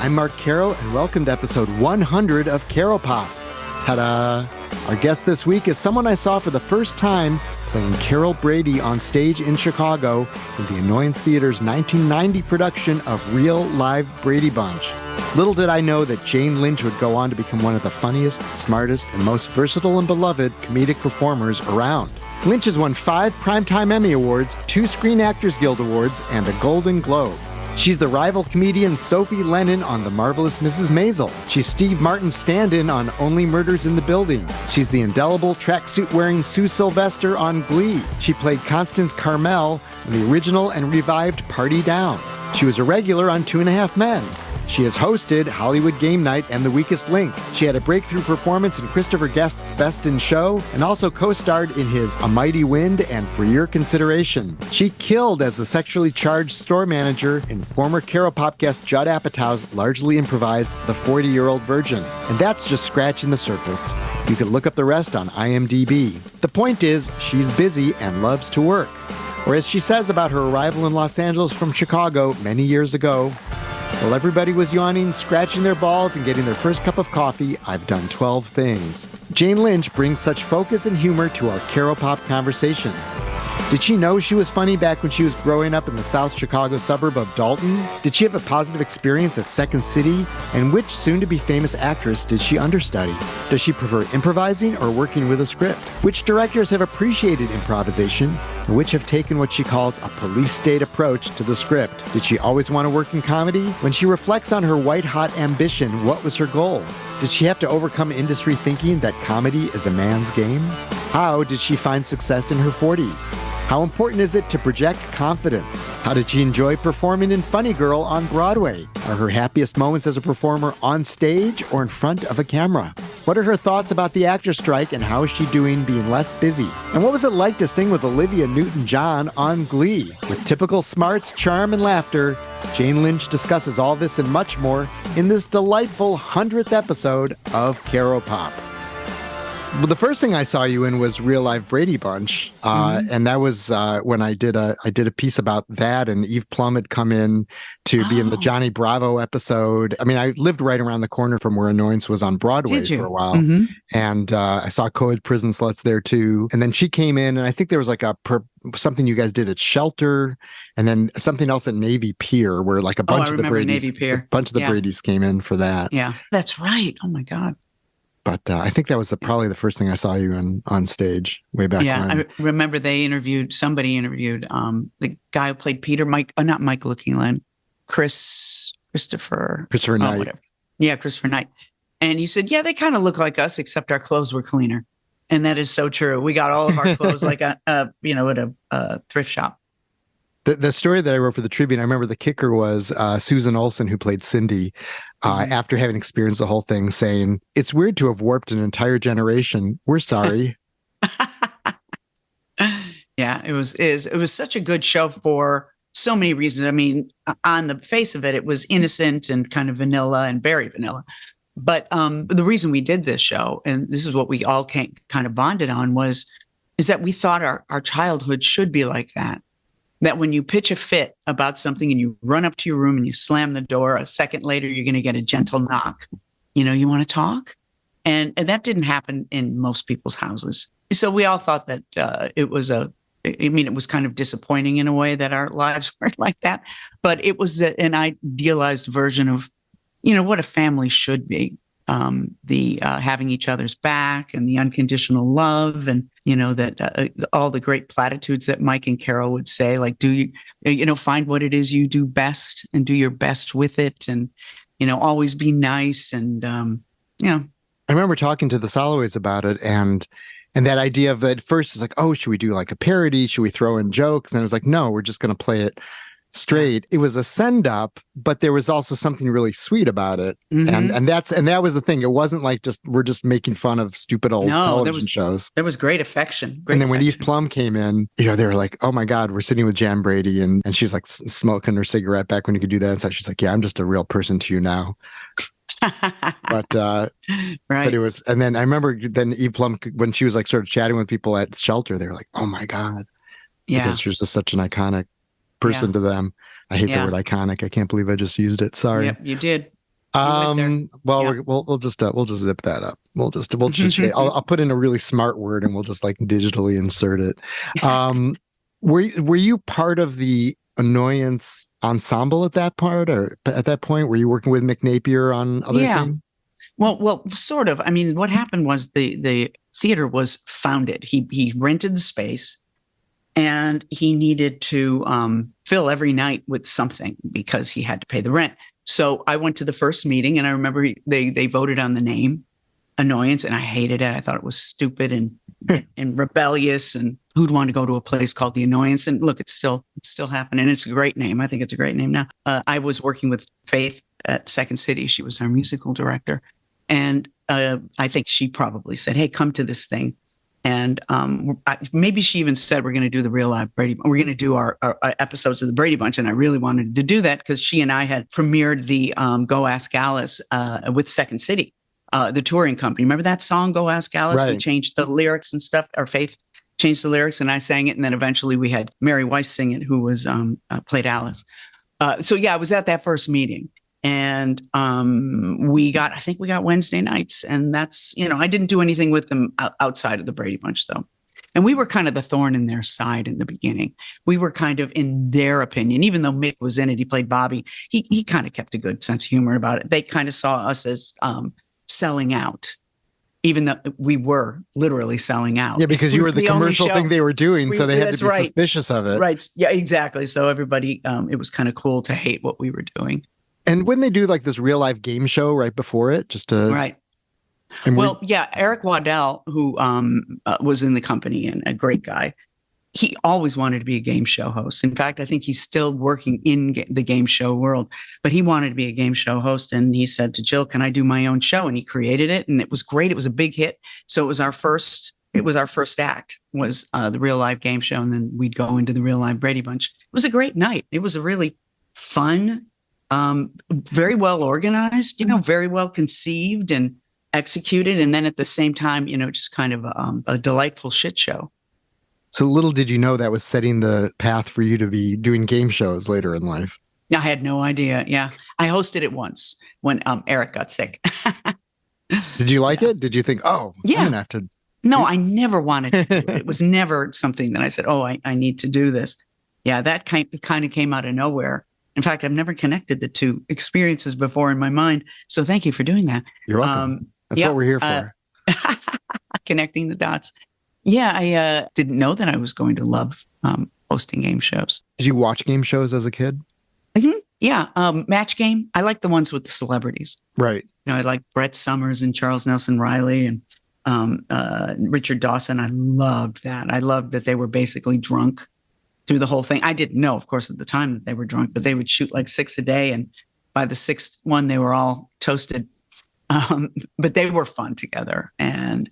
I'm Mark Caro, and welcome to episode 100 of Caropop. Ta-da! Our guest this week is someone I saw for the first time playing Carol Brady on stage in Chicago in the Annoyance Theater's 1990 production of Real Live Brady Bunch. Little did I know that Jane Lynch would go on to become one of the funniest, smartest, and most versatile and beloved comedic performers around. Lynch has won 5 Primetime Emmy Awards, 2 Screen Actors Guild Awards, and a Golden Globe. She's the rival comedian Sophie Lennon on The Marvelous Mrs. Maisel. She's Steve Martin's stand-in on Only Murders in the Building. She's the indelible tracksuit-wearing Sue Sylvester on Glee. She played Constance Carmel in the original and revived Party Down. She was a regular on 2.5 Men. She has hosted Hollywood Game Night and The Weakest Link. She had a breakthrough performance in Christopher Guest's Best in Show and also co-starred in his A Mighty Wind and For Your Consideration. She killed as the sexually charged store manager in former Caropop guest Judd Apatow's largely improvised The 40-Year-Old Virgin. And that's just scratching the surface. You can look up the rest on IMDb. The point is, she's busy and loves to work. Or as she says about her arrival in Los Angeles from Chicago many years ago, while everybody was yawning, scratching their balls, and getting their first cup of coffee, I've done 12 things. Jane Lynch brings such focus and humor to our Caropop conversation. Did she know she was funny back when she was growing up in the South Chicago suburb of Dolton? Did she have a positive experience at Second City? And which soon-to-be famous actress did she understudy? Does she prefer improvising or working with a script? Which directors have appreciated improvisation, and which have taken what she calls a police state approach to the script? Did she always want to work in comedy? When she reflects on her white-hot ambition, what was her goal? Did she have to overcome industry thinking that comedy is a man's game? How did she find success in her 40s? How important is it to project confidence? How did she enjoy performing in Funny Girl on Broadway? Are her happiest moments as a performer on stage or in front of a camera? What are her thoughts about the actor strike and how is she doing being less busy? And what was it like to sing with Olivia Newton-John on Glee? With typical smarts, charm, and laughter, Jane Lynch discusses all this and much more in this delightful 100th episode of Caropop. Well, the first thing I saw you in was Real Live Brady Bunch, and that was when I did a piece about that, and Eve Plum had come in to be in the Johnny Bravo episode. I mean, I lived right around the corner from where Annoyance was on Broadway for a while, and I saw Co-ed Prison Sluts there too. And then she came in, and I think there was like something you guys did at Shelter, and then something else at Navy Pier, where like a bunch of the Bradys came in for that. Yeah, that's right. Oh my God. But I think that was probably the first thing I saw you on stage way back when. Yeah, I remember somebody interviewed the guy who played Peter, not Michael O'Keelan, Christopher Knight. Whatever. Yeah, Christopher Knight. And he said, yeah, they kind of look like us, except our clothes were cleaner. And that is so true. We got all of our clothes like at a thrift shop. The story that I wrote for the Tribune, I remember the kicker was Susan Olsen, who played Cindy, after having experienced the whole thing, saying, "It's weird to have warped an entire generation. We're sorry." Yeah, it was such a good show for so many reasons. I mean, on the face of it, it was innocent and kind of vanilla and very vanilla. But the reason we did this show, and this is what we all kind of bonded on, is that we thought our childhood should be like that. That when you pitch a fit about something and you run up to your room and you slam the door, a second later, you're going to get a gentle knock. You want to talk? And that didn't happen in most people's houses. So we all thought that it was kind of disappointing in a way that our lives weren't like that. But it was an idealized version of, what a family should be. The having each other's back and the unconditional love, and that all the great platitudes that Mike and Carol would say, like, do you find what it is you do best and do your best with it, and always be nice, and I remember talking to the Soloways about it, and that idea of at first it's like, oh, should we do like a parody? Should we throw in jokes? And it was like, no, we're just going to play it straight. It was a send up, but there was also something really sweet about it. And that was the thing. It wasn't like we're just making fun of stupid old television shows. There was great affection. When Eve Plum came in, they were like, oh my God, we're sitting with Jan Brady, and she's like smoking her cigarette back when you could do that. And so she's like, yeah, I'm just a real person to you now. But right. But it was, and then I remember Eve Plum, when she was like sort of chatting with people at Shelter, they were like, oh my God. Yeah. Because she was just such an iconic person to them. I hate the word iconic. I can't believe I just used it. Sorry. Yep, you did. Well, Yeah. we'll just zip that up. We'll just I'll put in a really smart word and we'll just like digitally insert it. Were you part of the Annoyance ensemble at that part, or at that point? Were you working with Mick Napier on other things? Well, sort of. I mean, what happened was the theater was founded. He rented the space, and he needed to fill every night with something because he had to pay the rent. So I went to the first meeting, and I remember they voted on the name Annoyance, and I hated it. I thought it was stupid and rebellious, and who'd want to go to a place called the Annoyance? And look, it's still happening. It's a great name. I think it's a great name now. I was working with Faith at Second City. She was our musical director. And I think she probably said, hey, come to this thing. And maybe she even said, we're going to do the Real Live Brady Bunch. We're going to do our episodes of the Brady Bunch. And I really wanted to do that because she and I had premiered the Go Ask Alice with Second City, the touring company. Remember that song, Go Ask Alice? Right. We changed the lyrics and stuff. Our Faith changed the lyrics and I sang it. And then eventually we had Mary Weiss sing it, who was played Alice. So yeah, I was at that first meeting. And I think we got Wednesday nights. And that's, I didn't do anything with them outside of the Brady Bunch, though. And we were kind of the thorn in their side in the beginning. We were kind of, in their opinion, even though Mick was in it, he played Bobby, he kind of kept a good sense of humor about it. They kind of saw us as selling out, even though we were literally selling out. Yeah, because you were the commercial thing they were doing, so they had to be suspicious of it. Right. Yeah, exactly. So everybody, it was kind of cool to hate what we were doing. And when they do like this real life game show right before it, just to right. Well, yeah, Eric Waddell, who was in the company and a great guy, he always wanted to be a game show host. In fact, I think he's still working in the game show world, but he wanted to be a game show host. And he said to Jill, can I do my own show? And he created it. And it was great. It was a big hit. So it was our first act was the Real Live game show. And then we'd go into the Real Live Brady Bunch. It was a great night. It was a really fun, very well organized, very well conceived and executed. And then at the same time, just kind of a delightful shit show. So little did you know that was setting the path for you to be doing game shows later in life. I had no idea. Yeah. I hosted it once when Eric got sick. Did you like it? Did you think, I'm going to have to? No, I never wanted to do it. It was never something that I said, I need to do this. Yeah, that kind of came out of nowhere. In fact, I've never connected the two experiences before in my mind. So thank you for doing that. You're welcome. That's what we're here for. Connecting the dots. Yeah, I didn't know that I was going to love hosting game shows. Did you watch game shows as a kid? Mm-hmm. Yeah. Match Game. I like the ones with the celebrities. Right. I like Brett Summers and Charles Nelson Riley and Richard Dawson. I loved that. I loved that they were basically drunk through the whole thing. I didn't know, of course, at the time that they were drunk, but they would shoot like 6 a day. And by the 6th one, they were all toasted. But they were fun together. And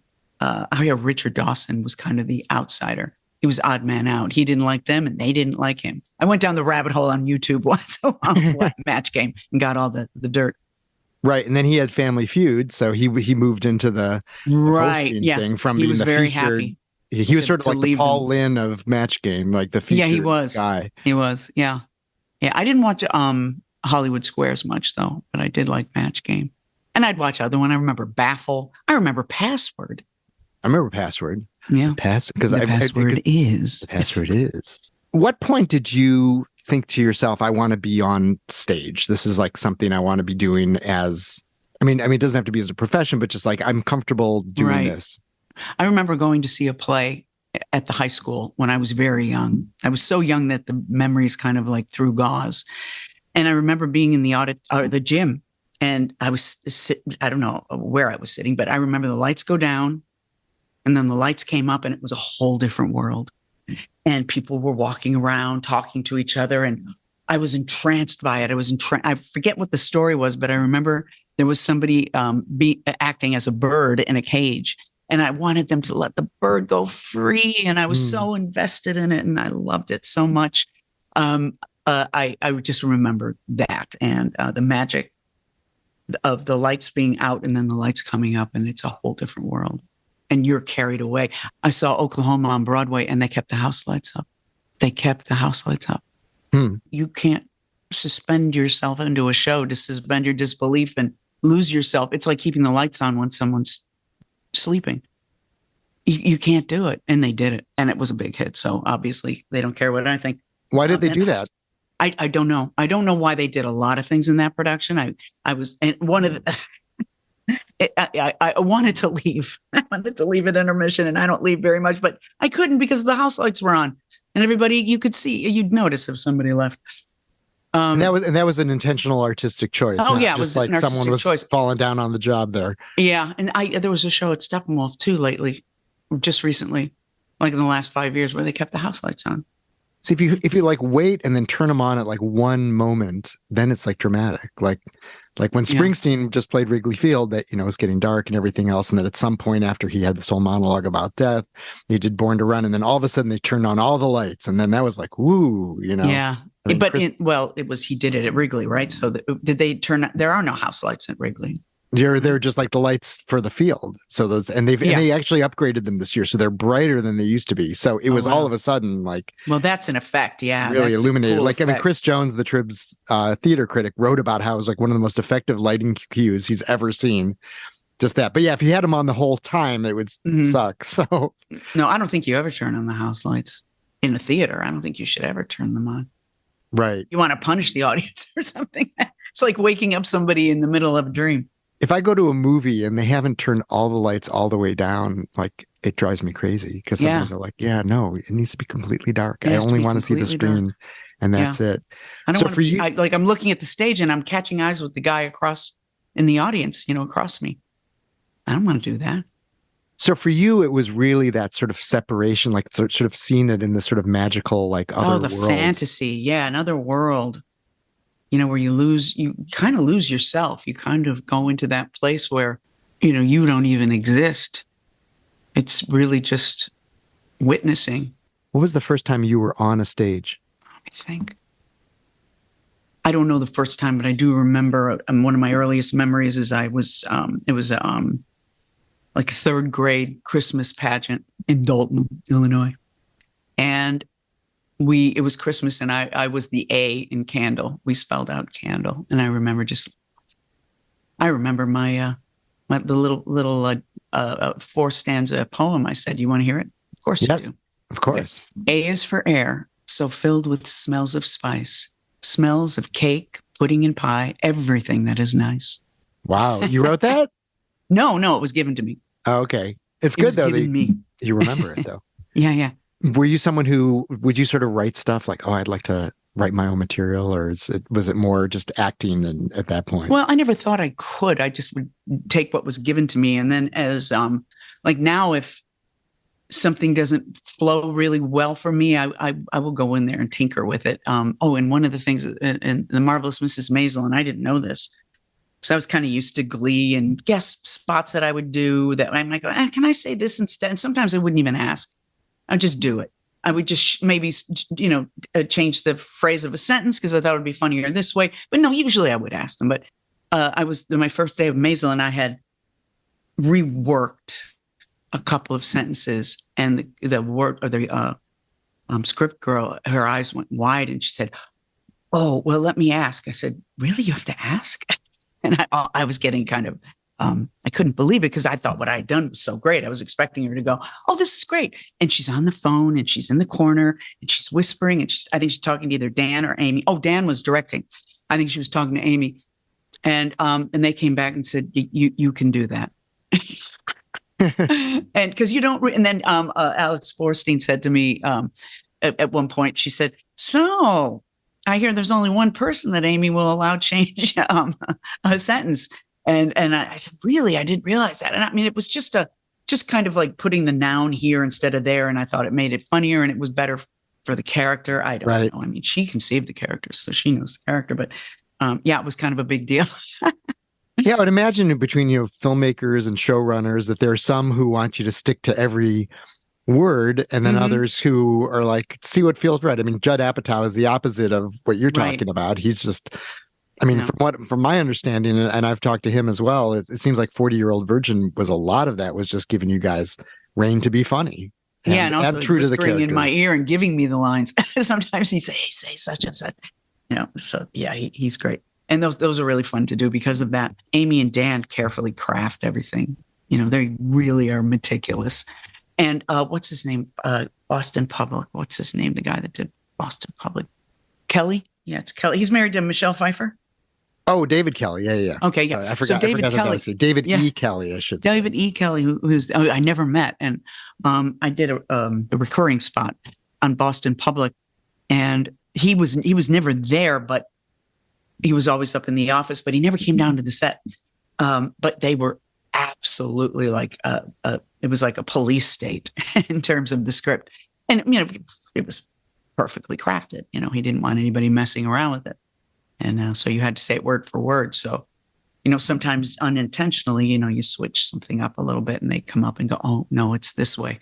Richard Dawson was kind of the outsider. He was odd man out. He didn't like them and they didn't like him. I went down the rabbit hole on YouTube once on Match Game and got all the dirt. Right. And then he had Family Feud. So he moved into the hosting thing from being the featured. Happy. He was sort of like the Paul Lynn of Match Game, like the featured he was. guy. He was. Yeah. Yeah. I didn't watch Hollywood Squares much, though, but I did like Match Game. And I'd watch other one. I remember Baffle. I remember Password. I remember Password. Yeah. The password is. What point did you think to yourself, I want to be on stage? This is like something I want to be doing as, I mean, it doesn't have to be as a profession, but just like I'm comfortable doing this. I remember going to see a play at the high school when I was very young. I was so young that the memories kind of like threw gauze. And I remember being in the gym, and I was I don't know where I was sitting, but I remember the lights go down and then the lights came up and it was a whole different world. And people were walking around, talking to each other. And I was entranced by it. I forget what the story was, but I remember there was somebody acting as a bird in a cage. And I wanted them to let the bird go free. And I was so invested in it. And I loved it so much. I just remember that and the magic of the lights being out and then the lights coming up. And it's a whole different world. And you're carried away. I saw Oklahoma on Broadway and they kept the house lights up. You can't suspend yourself into a show, to suspend your disbelief and lose yourself. It's like keeping the lights on when someone's sleeping. You can't do it. And they did it. And it was a big hit. So obviously they don't care what I think. Why did they do that? I don't know. I don't know why they did a lot of things in that production. I was, and one of the, I wanted to leave. I wanted to leave at intermission, and I don't leave very much, but I couldn't because the house lights were on, and everybody, you could see, you'd notice if somebody left. And that was an intentional artistic choice. Oh yeah, it was like someone was falling down on the job there. Yeah, and there was a show at Steppenwolf too lately, just recently, like in the last 5 years, where they kept the house lights on. See, if you like wait and then turn them on at like one moment, then it's like dramatic. Like when Springsteen just played Wrigley Field, that, you know, was getting dark and everything else. And then at some point after he had this whole monologue about death, he did Born to Run. And then all of a sudden they turned on all the lights. And then that was like, woo, you know. Yeah. I mean, but he did it at Wrigley, right? So did they turn, there are no house lights at Wrigley. They're just like the lights for the field. So those, and they actually upgraded them this year. So they're brighter than they used to be. So it was all of a sudden like, well, that's an effect. Yeah. Really illuminated. Cool like, effect. I mean, Chris Jones, the Trib's theater critic, wrote about how it was like one of the most effective lighting cues he's ever seen. Just that. But yeah, if you had them on the whole time, it would suck. So no, I don't think you ever turn on the house lights in a theater. I don't think you should ever turn them on. Right. You want to punish the audience or something. It's like waking up somebody in the middle of a dream. If I go to a movie and they haven't turned all the lights all the way down, like it drives me crazy, because sometimes they're like, yeah, no, it needs to be completely dark. I only want to see the screen and that's it. I don't want to, I'm looking at the stage and I'm catching eyes with the guy across in the audience, you know, across me. I don't want to do that. So for you, it was really that sort of separation, like sort of seeing it in this sort of magical, like other world. Fantasy. Yeah. Another world. You know, where you kind of lose yourself. You kind of go into that place where, you know, you don't even exist. It's really just witnessing. What was the first time you were on a stage? Let me think. I don't know the first time, but I do remember one of my earliest memories is it was like a third grade Christmas pageant in Dolton, Illinois. And it was Christmas, and I was the A in candle. We spelled out candle. And I remember my the little 4-stanza poem. I said, you want to hear it? Of course you do. Of course. A is for air, so filled with smells of spice, smells of cake, pudding and pie, everything that is nice. Wow. You wrote that? No, it was given to me. Oh, okay. It's good though. You remember it though. Yeah. Were you someone who, would you sort of write stuff like, oh, I'd like to write my own material, or was it more just acting at that point? Well, I never thought I could. I just would take what was given to me. And then as like now, if something doesn't flow really well for me, I will go in there and tinker with it. And one of the things in The Marvelous Mrs. Maisel, and I didn't know this, so I was kind of used to Glee and guest spots that I would do that I might go, can I say this instead? And sometimes I wouldn't even ask. I'd just do it. I would just maybe, change the phrase of a sentence because I thought it would be funnier this way. But no, usually I would ask them. But I was my first day of Maisel, and I had reworked a couple of sentences, and the script girl, her eyes went wide, and she said, "Oh, well, let me ask." I said, "Really? You have to ask?" And I was getting kind of. I couldn't believe it because I thought what I had done was so great. I was expecting her to go, "Oh, this is great." And she's on the phone and she's in the corner and she's whispering, and I think she's talking to either Dan or Amy. Oh, Dan was directing. I think she was talking to Amy. And they came back and said, you can do that. And because you don't, and then Alex Borstein said to me at one point, she said, "So I hear there's only one person that Amy will allow change a sentence." And I said, "Really? I didn't realize that." And I mean, it was just kind of like putting the noun here instead of there. And I thought it made it funnier and it was better for the character. I don't know. I mean, she conceived the character, so she knows the character. But it was kind of a big deal. Yeah, I would imagine between filmmakers and showrunners that there are some who want you to stick to every word, and then others who are like, see what feels right. I mean, Judd Apatow is the opposite of what you're talking about. He's just, I mean, from my understanding, and I've talked to him as well, it seems like 40-Year-Old Virgin was a lot of that was just giving you guys rein to be funny. And also true whispering to the in my ear and giving me the lines. Sometimes he say, "Hey, say such and such." So yeah, he's great. And those are really fun to do because of that. Amy and Dan carefully craft everything. They really are meticulous. And what's his name? Boston Public. What's his name? The guy that did Boston Public. Kelly? Yeah, it's Kelly. He's married to Michelle Pfeiffer. Oh, David Kelly. Yeah. Okay, yeah. Sorry, I forgot. David Kelly. David E. Kelly, I should say. David E. Kelly, who's I never met. And I did a recurring spot on Boston Public. And he was never there, but he was always up in the office, but he never came down to the set. But they were absolutely like it was like a police state in terms of the script. And it was perfectly crafted. He didn't want anybody messing around with it. And so you had to say it word for word. So, sometimes unintentionally, you switch something up a little bit and they come up and go, oh, no, it's this way.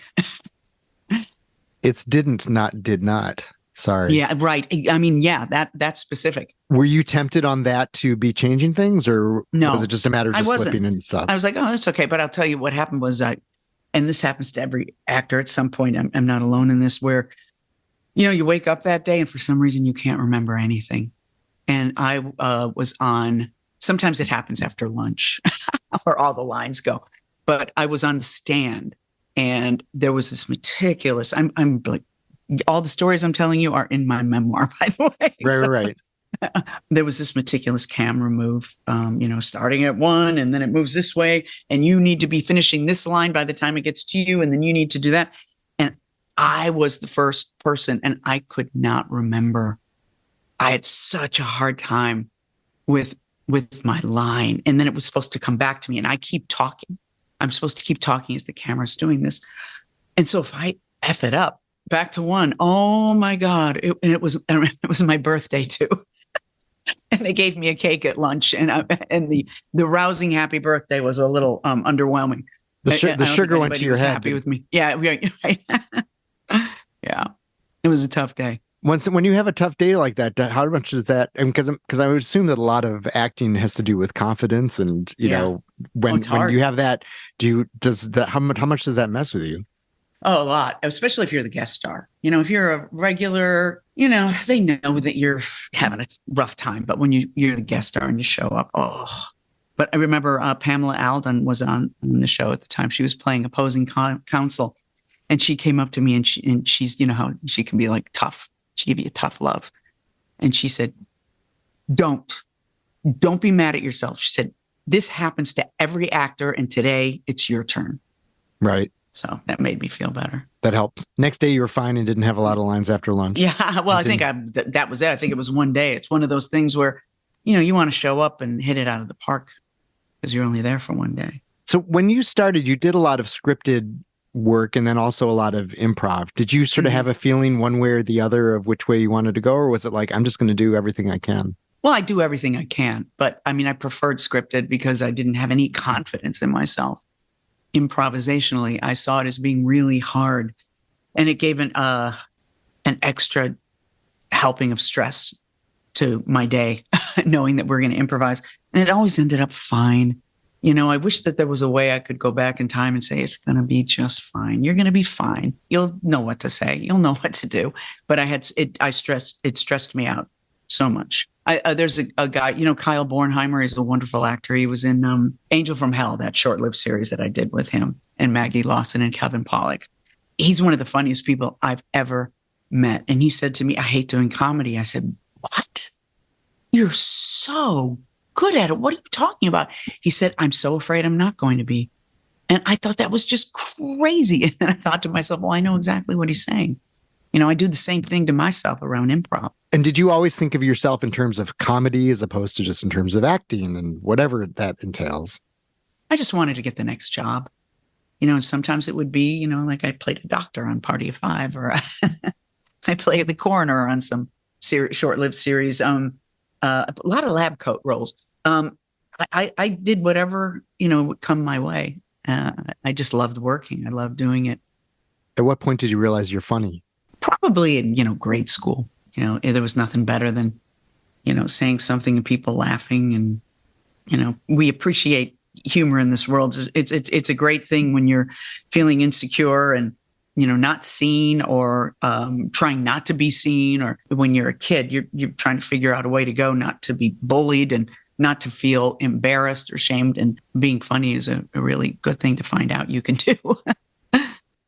It's didn't, not did not. Sorry. Yeah, right. I mean, yeah, that's specific. Were you tempted on that to be changing things, or no, was it just a matter of just slipping and stuff? I was like, oh, that's okay. But I'll tell you what happened was and this happens to every actor at some point. I'm not alone in this, where, you wake up that day and for some reason you can't remember anything. And I was on, sometimes it happens after lunch where all the lines go, but I was on the stand and there was this meticulous, I'm like, all the stories I'm telling you are in my memoir, by the way. Right. There was this meticulous camera move, starting at 1 and then it moves this way and you need to be finishing this line by the time it gets to you. And then you need to do that. And I was the first person and I could not remember. I had such a hard time with my line. And then it was supposed to come back to me and I keep talking. I'm supposed to keep talking as the camera's doing this. And so if I F it up back to 1, oh my God. It was my birthday too. And they gave me a cake at lunch and the rousing happy birthday was a little underwhelming. The sugar went to your head. Happy with me. Yeah. Right. Yeah. It was a tough day. When you have a tough day like that, how much does that? Because I would assume that a lot of acting has to do with confidence, and when you have that, how much does that mess with you? Oh, a lot, especially if you're the guest star. If you're a regular, they know that you're having a rough time. But when you're the guest star and you show up, oh. But I remember Pamela Alden was on the show at the time. She was playing opposing counsel, and she came up to me and she's how she can be like tough. She gave you a tough love. And she said, don't be mad at yourself. She said, this happens to every actor. And today it's your turn. Right. So that made me feel better. That helped. Next day you were fine and didn't have a lot of lines after lunch. Yeah. Well, I think that was it. I think it was one day. It's one of those things where, you want to show up and hit it out of the park because you're only there for one day. So when you started, you did a lot of scripted work and then also a lot of improv. Did you sort of have a feeling one way or the other of which way you wanted to go? Or was it like, I'm just going to do everything I can? Well, I do everything I can, but I mean, I preferred scripted because I didn't have any confidence in myself. Improvisationally, I saw it as being really hard, and it gave an extra helping of stress to my day, knowing that we're going to improvise. And it always ended up fine. I wish that there was a way I could go back in time and say, it's going to be just fine. You're going to be fine. You'll know what to say. You'll know what to do. But it stressed me out so much. There's a guy, Kyle Bornheimer is a wonderful actor. He was in Angel from Hell, that short-lived series that I did with him and Maggie Lawson and Kevin Pollak. He's one of the funniest people I've ever met. And he said to me, I hate doing comedy. I said, what? You're so good at it. What are you talking about? He said, I'm so afraid I'm not going to be. And I thought that was just crazy. And then I thought to myself, well, I know exactly what he's saying. I do the same thing to myself around improv. And did you always think of yourself in terms of comedy as opposed to just in terms of acting and whatever that entails? I just wanted to get the next job. And sometimes it would be, like I played a doctor on Party of Five, or I played the coroner on some short-lived series. A lot of lab coat roles. I did whatever, would come my way. I just loved working. I loved doing it. At what point did you realize you're funny? Probably in, grade school. There was nothing better than, saying something and people laughing. And, we appreciate humor in this world. It's a great thing when you're feeling insecure and not seen or trying not to be seen. Or when you're a kid, you're trying to figure out a way to go, not to be bullied and not to feel embarrassed or shamed. And being funny is a really good thing to find out you can do.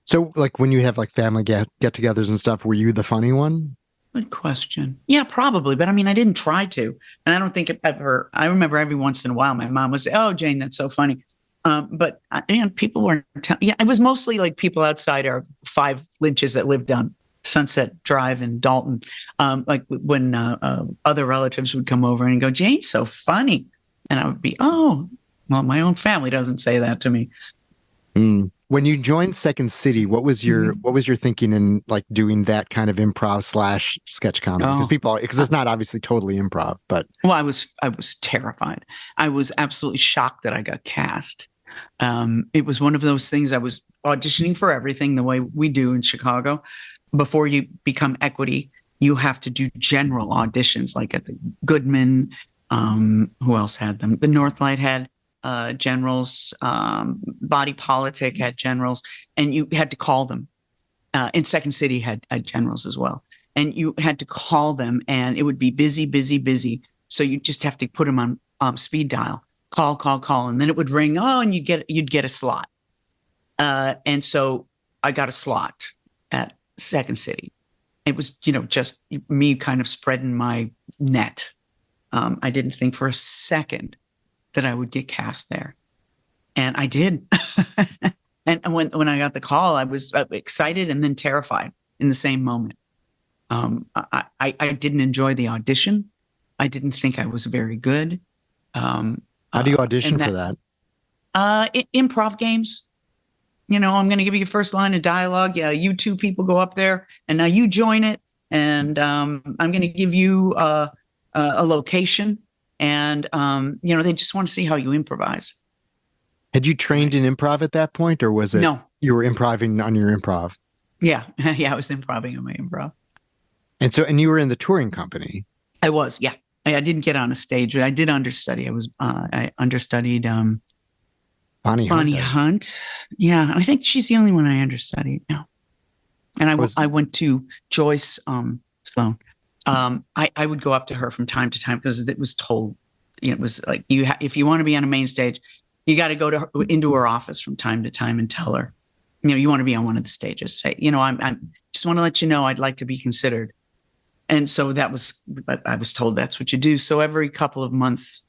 So like when you have like family get-togethers and stuff, were you the funny one? Good question. Yeah, probably. But I mean, I didn't try to. And I don't think it ever, I remember every once in a while, my mom would say, "Oh, Jane, that's so funny." But people weren't, it was mostly like people outside our 5 Lynches that lived on Sunset Drive in Dolton. Like when other relatives would come over and go, "Jane's so funny." And I would be, "Oh, well, my own family doesn't say that to me." When you joined Second City, what was your thinking in like doing that kind of improv / sketch comedy? Because it's not obviously totally improv, but I was terrified. I was absolutely shocked that I got cast. It was one of those things. I was auditioning for everything the way we do in Chicago. Before you become equity, you have to do general auditions, like at the Goodman. Who else had them? The Northlight had generals. Body Politic had generals, and you had to call them. And Second City had generals as well, and you had to call them, and it would be busy, busy, busy. So you just have to put them on speed dial. Call, and then it would ring. Oh, and you'd get a slot. And so I got a slot at Second City. It was, just me kind of spreading my net. I didn't think for a second that I would get cast there, and I did. And when I got the call, I was excited and then terrified in the same moment. I didn't enjoy the audition. I didn't think I was very good. How do you audition for that? Improv games. I'm going to give you your first line of dialogue. Yeah, you 2 people go up there, and now you join it. And I'm going to give you a location, and they just want to see how you improvise. Had you trained in improv at that point, or was it no? You were improving on your improv. Yeah, I was improving on my improv. And you were in the touring company. I was, yeah. I didn't get on a stage, but I did understudy. I understudied Bonnie Hunt. Yeah, I think she's the only one I understudied. Yeah, and I went to Joyce Sloan. I would go up to her from time to time because it was told, it was like if you want to be on a main stage, you got to go into her office from time to time and tell her, you want to be on one of the stages. Say, I just want to let you know I'd like to be considered. And so I was told that's what you do. So every couple of months,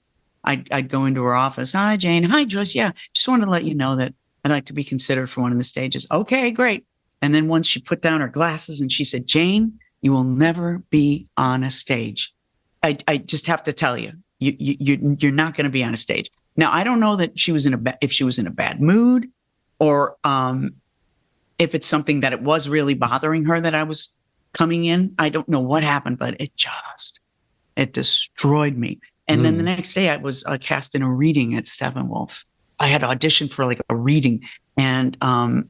I'd go into her office. "Hi, Jane. Hi, Joyce. Yeah, just wanted to let you know that I'd like to be considered for one of the stages." "Okay, great." And then once she put down her glasses and she said, "Jane, you will never be on a stage. I just have to tell you, you're not going to be on a stage." Now, I don't know that if she was in a bad mood, or if it's something that it was really bothering her that I was coming in. I don't know what happened, but it destroyed me. And then the next day I was cast in a reading at Steppenwolf. I had auditioned for like a reading, and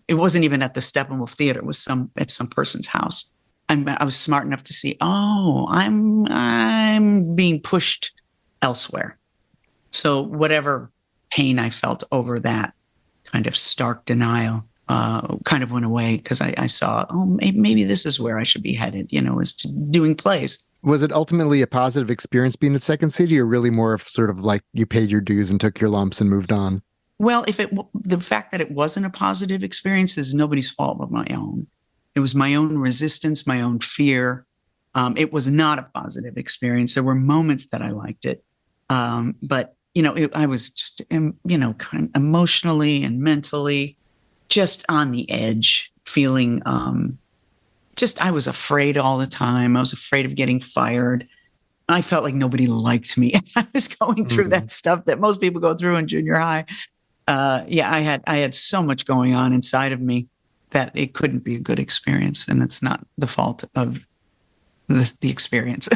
it wasn't even at the Steppenwolf Theater. It was at some person's house. I was smart enough to see, I'm being pushed elsewhere. So whatever pain I felt over that kind of stark denial kind of went away, because I saw, maybe this is where I should be headed, is to doing plays. Was it ultimately a positive experience being at Second City, or really more of sort of like you paid your dues and took your lumps and moved on? Well, the fact that it wasn't a positive experience is nobody's fault but my own. It was my own resistance, my own fear. It was not a positive experience. There were moments that I liked it. But, I was just, kind of emotionally and mentally just on the edge, feeling I was afraid all the time. I was afraid of getting fired. I felt like nobody liked me. I was going through that stuff that most people go through in junior high. I had so much going on inside of me that it couldn't be a good experience, and it's not the fault of the experience.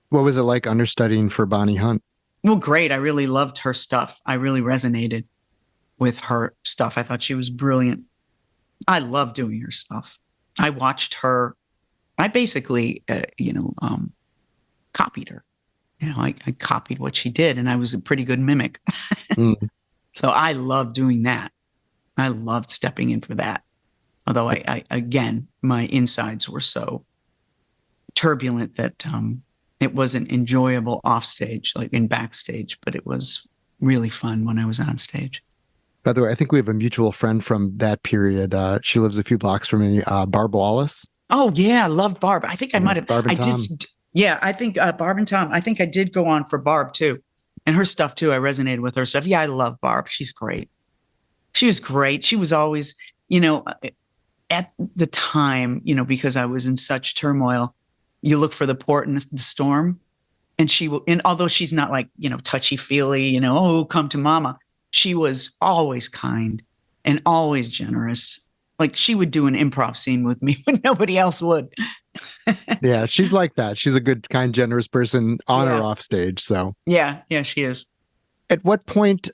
What was it like understudying for Bonnie Hunt? Well, great. I really loved her stuff. I really resonated with her stuff. I thought she was brilliant. I love doing her stuff. I watched her. I basically, copied her. I copied what she did, and I was a pretty good mimic. So I loved doing that. I loved stepping in for that. Although again, my insides were so turbulent that it wasn't enjoyable off stage, like in backstage, but it was really fun when I was on stage. By the way, I think we have a mutual friend from that period. She lives a few blocks from me, Barb Wallace. Oh yeah, I love Barb. I think I might have. Barb and I Tom. did. Yeah, I think Barb and Tom. I think I did go on for Barb too, and her stuff too. I resonated with her stuff. Yeah, I love Barb. She's great. She was great. She was always, at the time, because I was in such turmoil, you look for the port in the storm, and she will. And although she's not like touchy feely, oh come to mama, she was always kind and always generous. Like she would do an improv scene with me when nobody else would. Yeah, she's like that. She's a good, kind, generous person on or off stage. So yeah, she is. At what point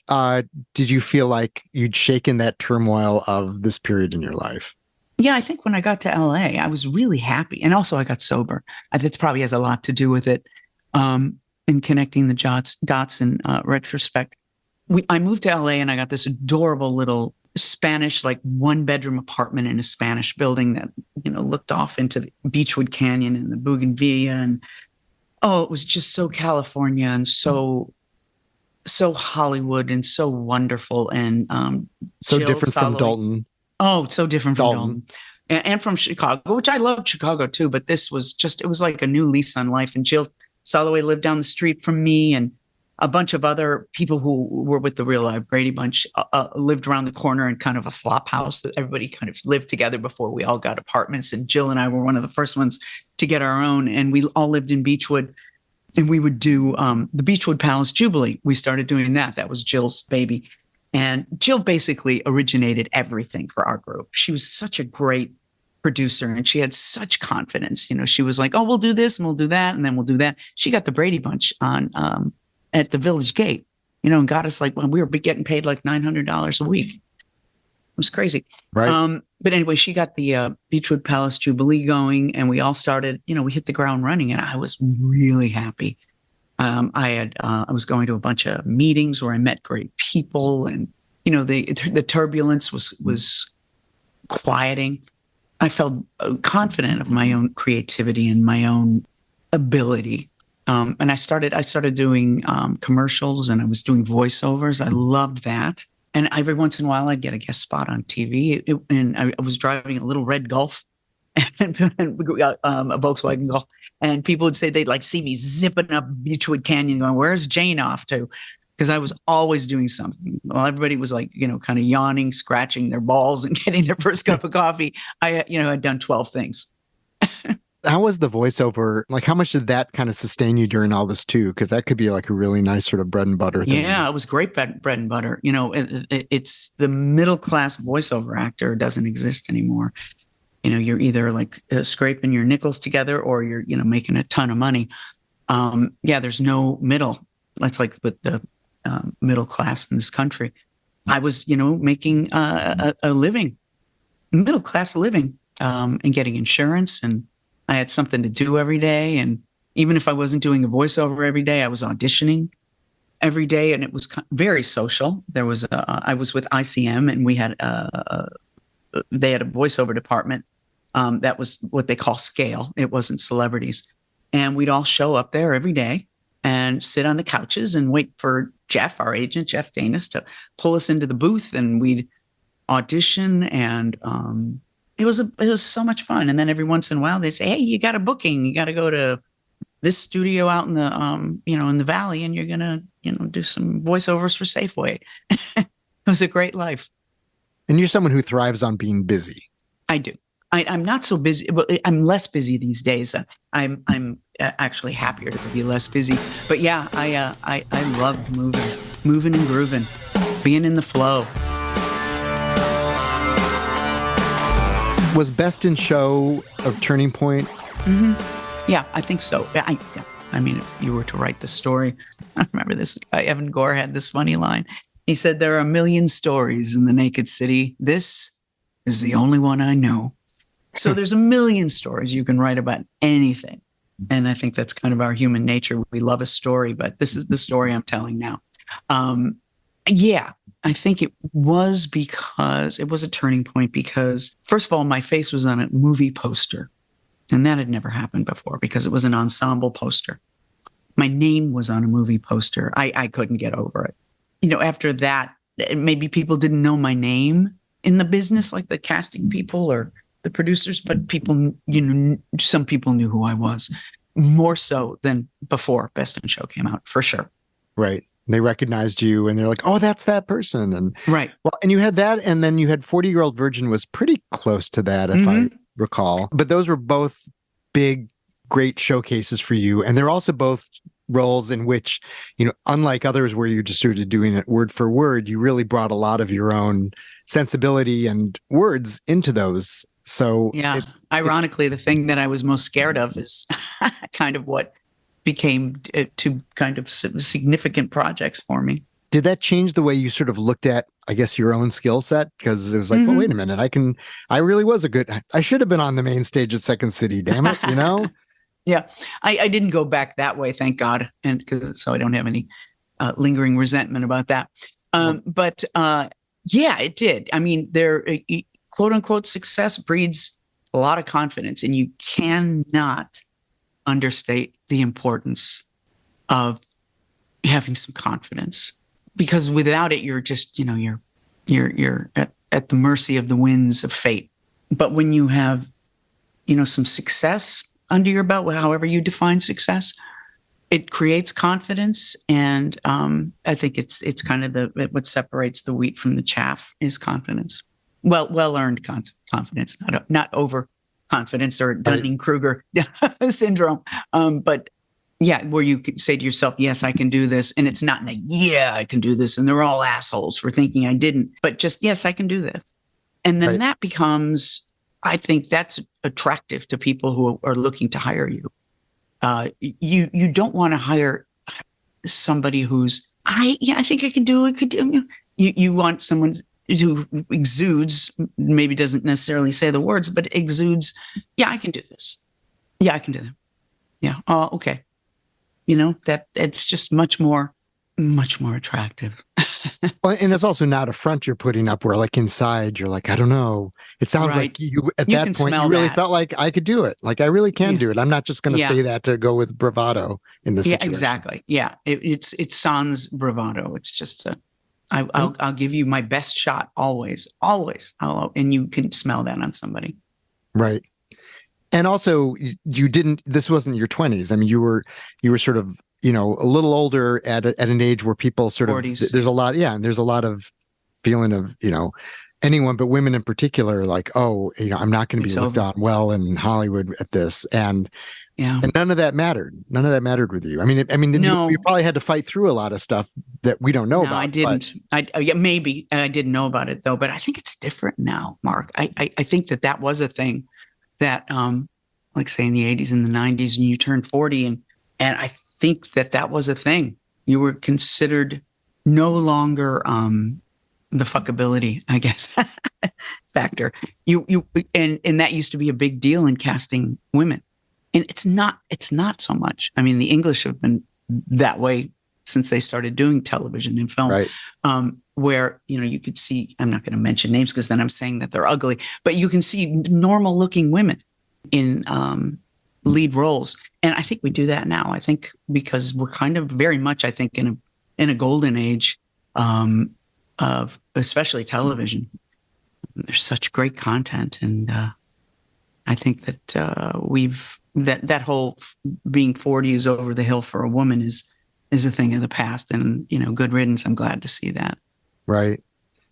did you feel like you'd shaken that turmoil of this period in your life? Yeah, I think when I got to LA, I was really happy. And also I got sober. That probably has a lot to do with it in connecting the dots in retrospect. I moved to LA and I got this adorable little Spanish, like 1-bedroom apartment in a Spanish building that, looked off into the Beechwood Canyon and the Bougainvillea. And it was just so California and so Hollywood and so wonderful. And so different from Dolton. Oh, so different from Dolton. And from Chicago, which I loved Chicago too. But this was it was like a new lease on life. And Jill Soloway lived down the street from me, and a bunch of other people who were with the Real Live Brady Bunch lived around the corner in kind of a flop house that everybody kind of lived together before we all got apartments. And Jill and I were one of the first ones to get our own. And we all lived in Beechwood, and we would do the Beechwood Palace Jubilee. We started doing that. That was Jill's baby. And Jill basically originated everything for our group. She was such a great producer, and she had such confidence. She was like, oh, we'll do this and we'll do that. And then we'll do that. She got the Brady Bunch on at the Village Gate, and got us like when we were getting paid like $900 a week. It was crazy. Right. But anyway, she got the Beechwood Palace Jubilee going, and we all started, we hit the ground running, and I was really happy. I was going to a bunch of meetings where I met great people, and, the turbulence was quieting. I felt confident of my own creativity and my own ability. And I started doing commercials, and I was doing voiceovers. I loved that. And every once in a while, I'd get a guest spot on TV. And I was driving a little red Golf, and a Volkswagen Golf. And people would say they'd like see me zipping up Beechwood Canyon going, where's Jane off to? Because I was always doing something. Well, everybody was like, kind of yawning, scratching their balls and getting their first cup of coffee. I had done 12 things. How was the voiceover? Like, how much did that kind of sustain you during all this too? Because that could be like a really nice sort of bread and butter thing. Yeah, it was great bread and butter. It's the middle class voiceover actor doesn't exist anymore. You're either like scraping your nickels together, or you're making a ton of money. There's no middle. That's like with the middle class in this country. I was making a living, middle class living, and getting insurance, and I had something to do every day. And even if I wasn't doing a voiceover every day, I was auditioning every day, and it was very social. There was I was with ICM, and we had they had a voiceover department. That was what they call scale. It wasn't celebrities. And we'd all show up there every day and sit on the couches and wait for Jeff, our agent, Jeff Danis, to pull us into the booth, and we'd audition. And it was so much fun. And then every once in a while they'd say, hey, you got a booking. You got to go to this studio out in the, in the Valley, and you're going to, do some voiceovers for Safeway. It was a great life. And you're someone who thrives on being busy. I do. I'm not so busy, but I'm less busy these days. I'm actually happier to be less busy. But yeah, I loved moving and grooving, being in the flow. Was Best in Show a turning point? Mm-hmm. Yeah, I think so. I mean, if you were to write the story, I remember this guy, Evan Gore, had this funny line. He said, there are a million stories in the naked city. This is the only one I know. So there's a million stories you can write about anything. And I think that's kind of our human nature. We love a story, but this is the story I'm telling now. Yeah, I think it was because it was a turning point because, first of all, my face was on a movie poster. And that had never happened before because it was an ensemble poster. My name was on a movie poster. I couldn't get over it. After that, maybe people didn't know my name in the business, like the casting people or the producers, but people, some people knew who I was more so than before Best in Show came out, for sure. Right. They recognized you and they're like, oh, that's that person. And right. Well, and you had that. And then you had 40-Year-Old Virgin was pretty close to that, if I recall. But those were both big, great showcases for you. And they're also both roles in which, unlike others where you're just sort of doing it word for word, you really brought a lot of your own sensibility and words into those. So yeah, ironically, the thing that I was most scared of is kind of what became two kind of significant projects for me. Did that change the way you sort of looked at, I guess, your own skill set? Because it was like, well, wait a minute, I really was I should have been on the main stage at Second City, damn it, Yeah, I didn't go back that way, thank God. And so I don't have any lingering resentment about that. But yeah, it did. I mean, quote unquote success breeds a lot of confidence, and you cannot understate the importance of having some confidence, because without it, you're just, you're at the mercy of the winds of fate. But when you have, some success under your belt, however you define success, it creates confidence. And I think it's kind of what separates the wheat from the chaff is confidence. Well-earned confidence, not overconfidence or Dunning-Kruger syndrome. But yeah, where you could say to yourself, yes, I can do this. And it's not yeah, I can do this. And they're all assholes for thinking I didn't, but just, yes, I can do this. And then that becomes, I think that's attractive to people who are looking to hire you. You don't want to hire somebody who's, I think I can do it. You want someone who exudes, maybe doesn't necessarily say the words, but exudes, yeah, I can do this. Yeah, I can do that. Yeah. Oh, okay. That it's just much more attractive. Well, and it's also not a front you're putting up where like inside you're like, I don't know. It sounds like you at that point, you really felt like I could do it. Like I really can do it. I'm not just going to say that to go with bravado in this situation. Yeah, exactly. Yeah. It sounds bravado. It's just I'll give you my best shot always. And you can smell that on somebody. Right. And also this wasn't your 20s. I mean, you were sort of, a little older at an age where people sort 40s. of, there's a lot. Yeah. And there's a lot of feeling of, anyone, but women in particular, like, oh, I'm not going to be looked on well in Hollywood at this. And none of that mattered. None of that mattered with you. I mean, no. you probably had to fight through a lot of stuff that we don't know about. I didn't. Maybe I didn't know about it though, but I think it's different now, Mark. I think that was a thing that, like say in the 80s and the 90s, and you turned 40, and I think that was a thing. You were considered no longer the fuckability, I guess, factor. And that used to be a big deal in casting women. And it's not so much. I mean, the English have been that way since they started doing television and film, right. Where, you could see, I'm not going to mention names because then I'm saying that they're ugly, but you can see normal looking women in lead roles. And I think we do that now. I think because we're kind of very much, I think, in a golden age of especially television. There's such great content. And I think that that whole being 40 is over the hill for a woman is a thing of the past. And, good riddance. I'm glad to see that. Right.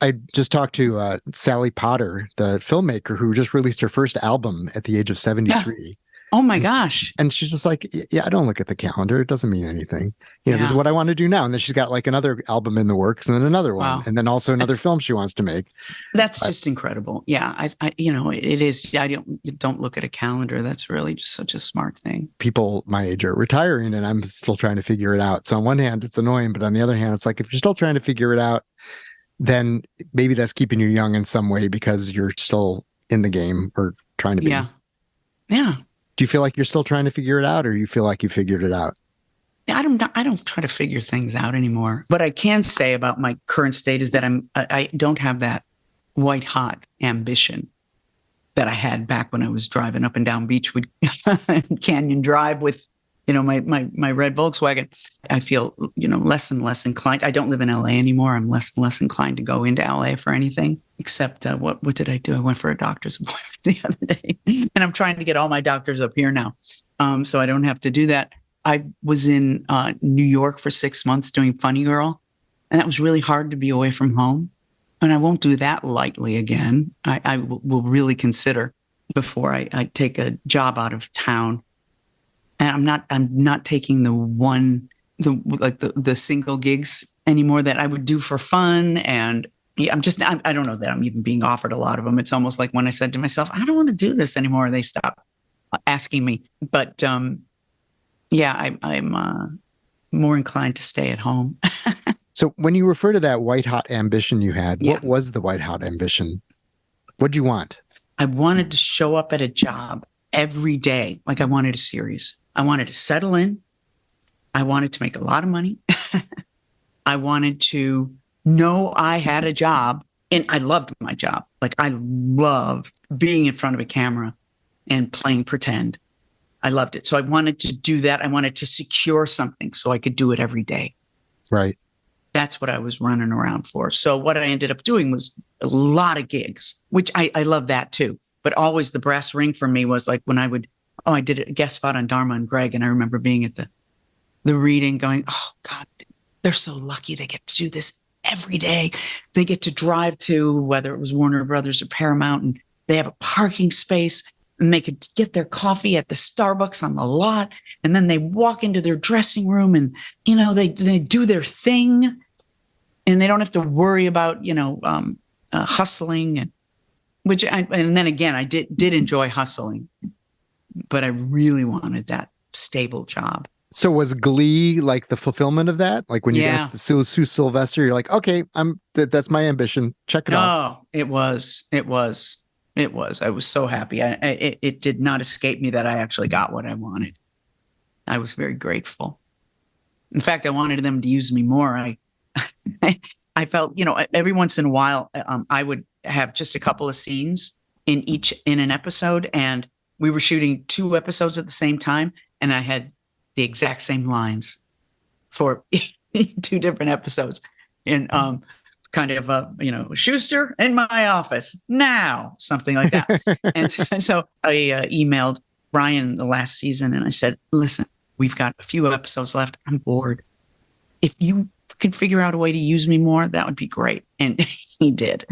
I just talked to Sally Potter, the filmmaker who just released her first album at the age of 73. Yeah. Oh my gosh. And she's just like, yeah, I don't look at the calendar. It doesn't mean anything. This is what I want to do now. And then she's got like another album in the works and then another one. Wow. And then also another film she wants to make. That's just incredible. Yeah. It is. Yeah, you don't look at a calendar. That's really just such a smart thing. People my age are retiring and I'm still trying to figure it out. So on one hand, it's annoying, but on the other hand, it's like, if you're still trying to figure it out, then maybe that's keeping you young in some way because you're still in the game or trying to be. Yeah. Yeah. Do you feel like you're still trying to figure it out or you feel like you figured it out? I don't try to figure things out anymore. What I can say about my current state is that I don't have that white hot ambition that I had back when I was driving up and down Beechwood Canyon Drive with, my red Volkswagen. I feel, less and less inclined. I don't live in LA anymore. I'm less and less inclined to go into LA for anything, except what did I do? I went for a doctor's appointment the other day, and I'm trying to get all my doctors up here now, so I don't have to do that. I was in New York for 6 months doing Funny Girl, and that was really hard to be away from home. And I won't do that lightly again. I will really consider before I take a job out of town. And I'm not taking the single gigs anymore that I would do for fun. And yeah, I don't know that I'm even being offered a lot of them. It's almost like when I said to myself, I don't want to do this anymore, they stopped asking me. But yeah, I'm more inclined to stay at home. So when you refer to that white hot ambition you had, Yeah. What was the white hot ambition? What'd you want? I wanted to show up at a job every day. Like I wanted a series. I wanted to settle in. I wanted to make a lot of money. I wanted to know I had a job, and I loved my job. Like I loved being in front of a camera and playing pretend. I loved it. So I wanted to do that. I wanted to secure something so I could do it every day. Right. That's what I was running around for. So what I ended up doing was a lot of gigs, which I love that too. But always the brass ring for me was like when I did a guest spot on Dharma and Greg. And I remember being at the reading going, oh God, they're so lucky they get to do this every day. They get to drive to, whether it was Warner Brothers or Paramount, and they have a parking space, and they could get their coffee at the Starbucks on the lot. And then they walk into their dressing room and, they do their thing, and they don't have to worry about, hustling. And then again, I did enjoy hustling, but I really wanted that stable job. So was Glee like the fulfillment of that? Like when you got the Sue Sylvester, you're like, okay, that's my ambition. Check it off. Oh, it was. I was so happy. It did not escape me that I actually got what I wanted. I was very grateful. In fact, I wanted them to use me more. I felt, every once in a while, I would have just a couple of scenes in an episode, and we were shooting 2 episodes at the same time, and I had the exact same lines for 2 different episodes. And kind of, Schuster in my office now, something like that. and so I emailed Brian the last season, and I said, listen, we've got a few episodes left. I'm bored. If you can figure out a way to use me more, that would be great. And he did.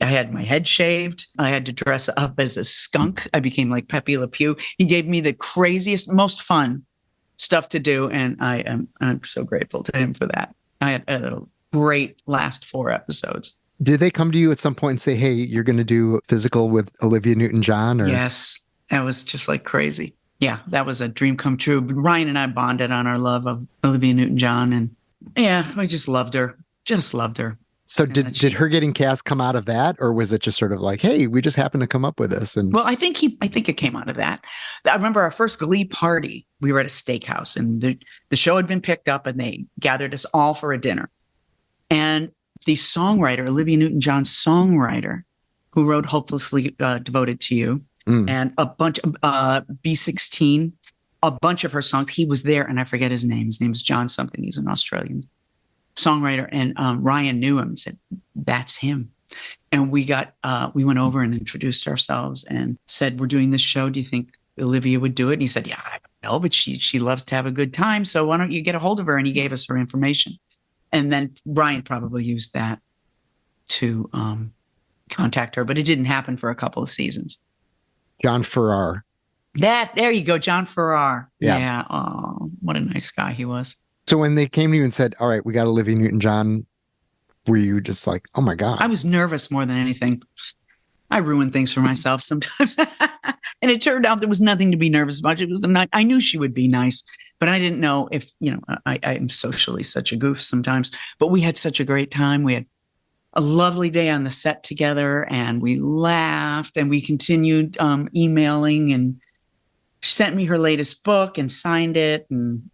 I had my head shaved. I had to dress up as a skunk. I became like Pepe Le Pew. He gave me the craziest, most fun stuff to do. And I'm so grateful to him for that. I had a great last 4 episodes. Did they come to you at some point and say, hey, you're going to do a physical with Olivia Newton-John? Or? Yes. That was just like crazy. Yeah, that was a dream come true. Ryan and I bonded on our love of Olivia Newton-John. And yeah, I just loved her. Just loved her. So did her getting cast come out of that? Or was it just sort of like, hey, we just happened to come up with this? And well, I think it came out of that. I remember our first Glee party. We were at a steakhouse, and the show had been picked up, and they gathered us all for a dinner. And the songwriter, Olivia Newton-John's songwriter, who wrote Hopelessly Devoted to You, and a bunch of B16, a bunch of her songs. He was there, and I forget his name. His name is John something. He's an Australian songwriter. And Ryan knew him and said, that's him. And we went over and introduced ourselves and said, we're doing this show. Do you think Olivia would do it? And he said, yeah, I don't know, but she loves to have a good time. So why don't you get a hold of her? And he gave us her information. And then Brian probably used that to contact her, but it didn't happen for a couple of seasons. John Farrar. There you go, John Farrar. Yeah. Oh, what a nice guy he was. So when they came to you and said, all right, we got Olivia Newton-John, were you just like, oh my God? I was nervous more than anything. I ruin things for myself sometimes. And it turned out there was nothing to be nervous about. I knew she would be nice, but I didn't know if, I'm socially such a goof sometimes, but we had such a great time. We had a lovely day on the set together, and we laughed, and we continued emailing, and she sent me her latest book and signed it. And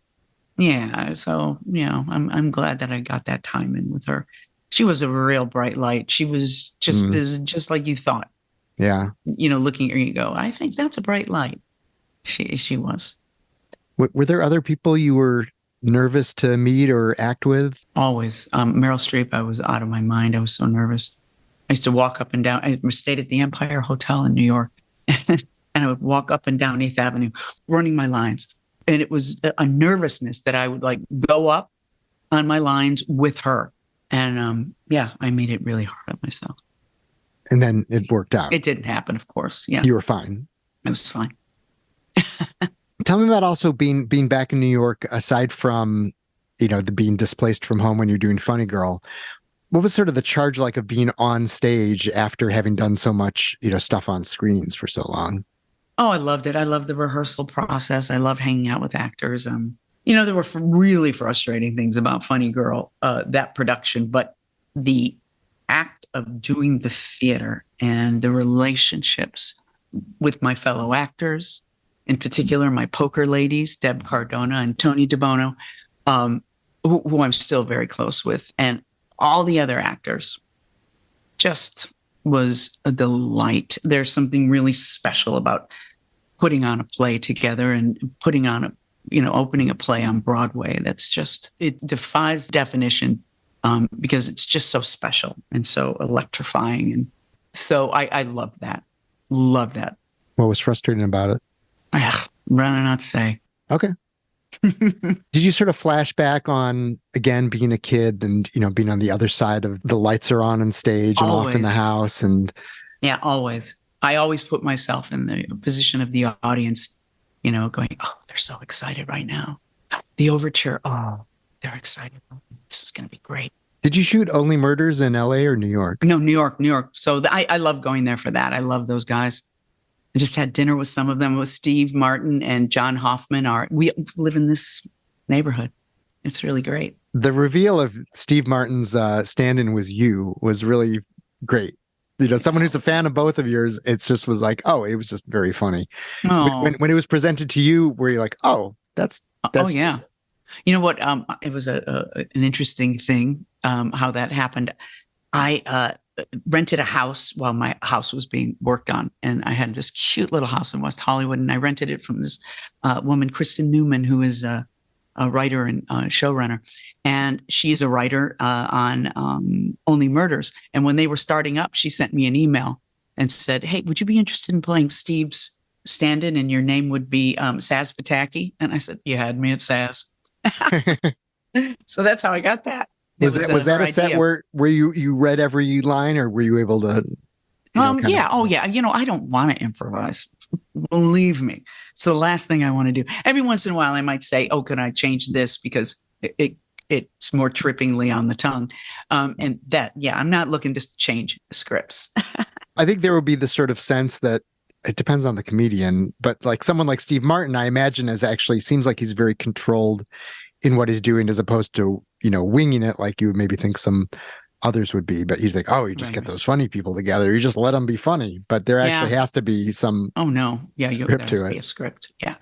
Yeah. So, I'm glad that I got that time in with her. She was a real bright light. She was just like you thought. Yeah. Looking at her, you go, I think that's a bright light. She was. Were there other people you were nervous to meet or act with? Always. Meryl Streep, I was out of my mind. I was so nervous. I used to walk up and down. I stayed at the Empire Hotel in New York, and I would walk up and down 8th Avenue running my lines. And it was a nervousness that I would like go up on my lines with her. And I made it really hard on myself. And then it worked out. It didn't happen, of course. Yeah. You were fine. I was fine. Tell me about also being back in New York, aside from, the being displaced from home when you're doing Funny Girl. What was sort of the charge like of being on stage after having done so much, stuff on screens for so long? Oh, I loved it. I loved the rehearsal process. I love hanging out with actors. There were really frustrating things about Funny Girl, that production, but the act of doing the theater and the relationships with my fellow actors, in particular, my poker ladies, Deb Cardona and Tony DeBono, who I'm still very close with, and all the other actors, just was a delight. There's something really special about putting on a play together and putting on opening a play on Broadway. It defies definition, because it's just so special and so electrifying. And so I love that. Love that. What was frustrating about it? Rather not say. Okay. Did you sort of flash back on, again, being a kid and, being on the other side of the lights are on stage and Always. off in the house? And yeah, always. I always put myself in the position of the audience, going, oh, they're so excited right now. The overture, oh, they're excited. This is going to be great. Did you shoot Only Murders in LA or New York? No, New York. So I love going there for that. I love those guys. I just had dinner with some of them, with Steve Martin and John Hoffman. We live in this neighborhood. It's really great. The reveal of Steve Martin's stand-in was really great. Someone who's a fan of both of yours, it just was like, oh, it was just very funny. Oh. When it was presented to you, were you like, oh, that's oh yeah. You know what? It was an interesting thing, how that happened. I rented a house while my house was being worked on, and I had this cute little house in West Hollywood, and I rented it from this woman, Kristen Newman, who is a writer and showrunner, and she is a writer on Only Murders. And when they were starting up, she sent me an email and said, "Hey, would you be interested in playing Steve's stand-in, and your name would be Saz Pataki?" And I said, "You had me at Saz." So that's how I got that. Was that a set where you read every line, or were you able to? Yeah. Oh, yeah. I don't want to improvise. Believe me. It's the last thing I want to do. Every once in a while, I might say, "Oh, can I change this?" Because it's more trippingly on the tongue. And that, I'm not looking to change scripts. I think there will be this sort of sense that it depends on the comedian, but like someone like Steve Martin, I imagine seems like he's very controlled in what he's doing, as opposed to, winging it like you would maybe think some others would be. But he's like, oh, you just get those funny people together. You just let them be funny. But there actually has to be some. Oh, no. Yeah. Script to it. Be a script. Yeah.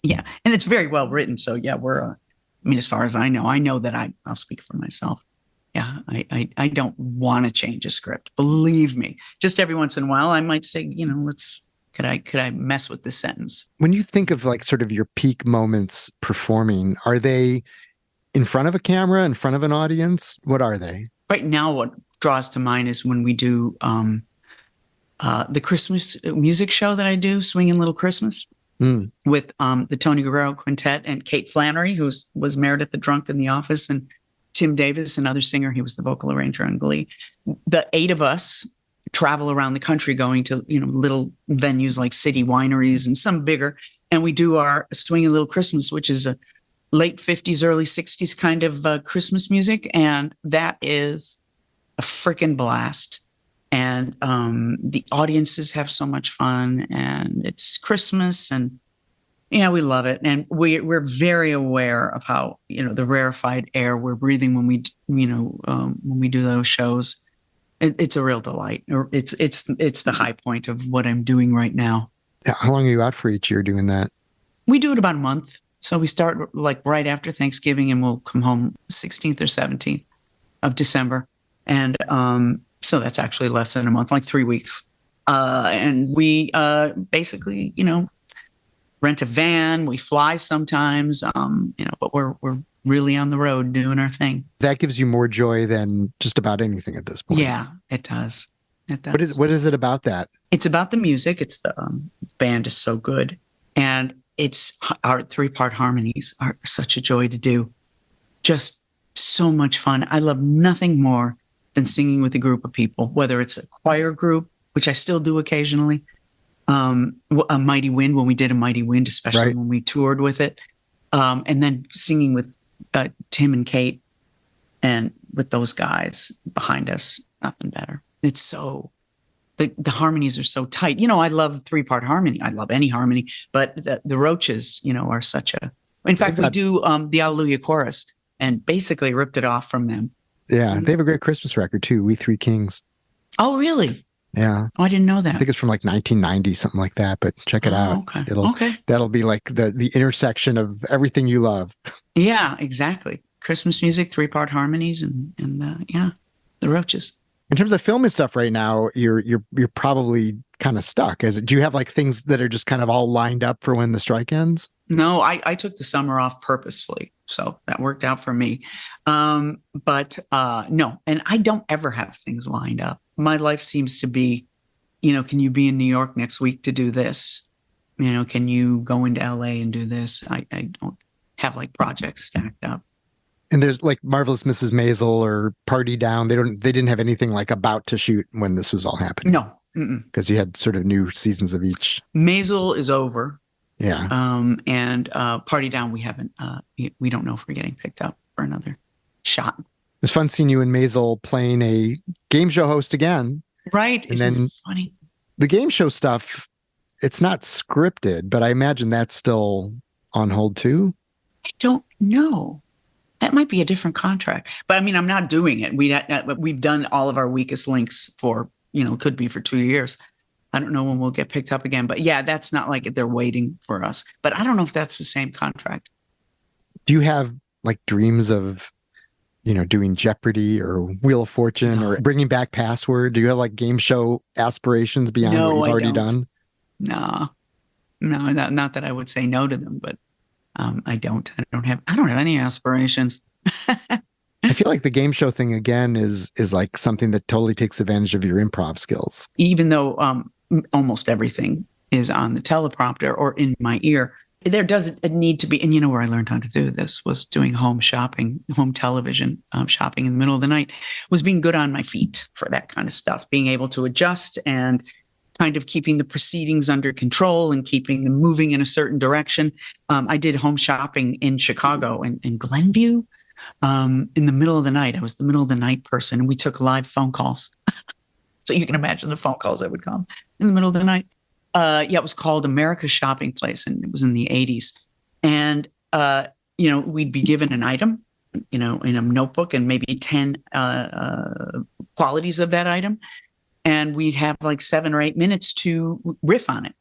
Yeah. And it's very well written. So yeah, as far as I know that I'll speak for myself. Yeah. I don't want to change a script. Believe me. Just every once in a while, I might say, could I mess with this sentence? When you think of like sort of your peak moments performing, are they in front of a camera, in front of an audience? What are they? Right now, what draws to mind is when we do the Christmas music show that I do, Swingin' Little Christmas, with the Tony Guerrero Quintet and Kate Flannery, who was Meredith the Drunk in The Office, and Tim Davis, another singer. He was the vocal arranger on Glee. The 8 of us travel around the country going to, little venues like city wineries and some bigger. And we do our Swingin' Little Christmas, which is a late 50s, early 60s kind of Christmas music. And that is a freaking blast. And the audiences have so much fun, and it's Christmas, and we love it. And we're very aware of how, the rarefied air we're breathing when we do those shows. It's a real delight. It's the high point of what I'm doing right now. How long are you out for each year doing that? We do it about a month. So we start like right after Thanksgiving, and we'll come home 16th or 17th of December. And so that's actually less than a month, like 3 weeks. And we basically, rent a van. We fly sometimes, but we're really on the road doing our thing. That gives you more joy than just about anything at this point. Yeah, it does. It does. What is it about that? It's about the music. It's the band is so good. And it's our 3-part harmonies are such a joy to do. Just so much fun. I love nothing more than singing with a group of people, whether it's a choir group, which I still do occasionally, a Mighty Wind, when we did a Mighty Wind, especially when we toured with it, and then singing with Tim and Kate and with those guys behind us. Nothing better. It's so, the harmonies are so tight. I love 3-part harmony. I love any harmony, but the Roaches, are such a, in fact, we do the Alleluia chorus and basically ripped it off from them. Yeah. They have a great Christmas record too. We Three Kings. Oh, really? Yeah. Oh, I didn't know that. I think it's from like 1990, something like that, but check it out. Okay. That'll be like the intersection of everything you love. Yeah, exactly. Christmas music, 3-part harmonies, and the Roaches. In terms of film and stuff right now, you're probably kind of stuck. Do you have like things that are just kind of all lined up for when the strike ends? No, I took the summer off purposefully, so that worked out for me. But no, and I don't ever have things lined up. My life seems to be, can you be in New York next week to do this? Can you go into LA and do this? I don't have like projects stacked up. And there's like Marvelous Mrs. Maisel or Party Down. They didn't have anything like about to shoot when this was all happening. No, because you had sort of new seasons of each. Maisel is over. Yeah. And Party Down, we haven't. We don't know if we're getting picked up for another shot. It was fun seeing you and Maisel playing a game show host again. Right. And Isn't then it funny? The game show stuff, it's not scripted, but I imagine that's still on hold too. I don't know. That might be a different contract, but I mean, I'm not doing it. We've done all of our weakest links for, could be for 2 years. I don't know when we'll get picked up again, but yeah, that's not like they're waiting for us, but I don't know if that's the same contract. Do you have like dreams of, doing Jeopardy or Wheel of Fortune or bringing back Password? Do you have like game show aspirations beyond what you've already done? No, not that I would say no to them, but I don't have any aspirations. I feel like the game show thing again is like something that totally takes advantage of your improv skills. Even though almost everything is on the teleprompter or in my ear, there does need to be, and where I learned how to do this was doing home television shopping in the middle of the night, was being good on my feet for that kind of stuff, being able to adjust and kind of keeping the proceedings under control and keeping them moving in a certain direction. I did home shopping in Chicago and in Glenview in the middle of the night. I was the middle of the night person, and we took live phone calls. So you can imagine the phone calls that would come in the middle of the night. It was called America's Shopping Place, and it was in the 80s. And, we'd be given an item, in a notebook and maybe 10 qualities of that item. And we'd have like 7 or 8 minutes to riff on it.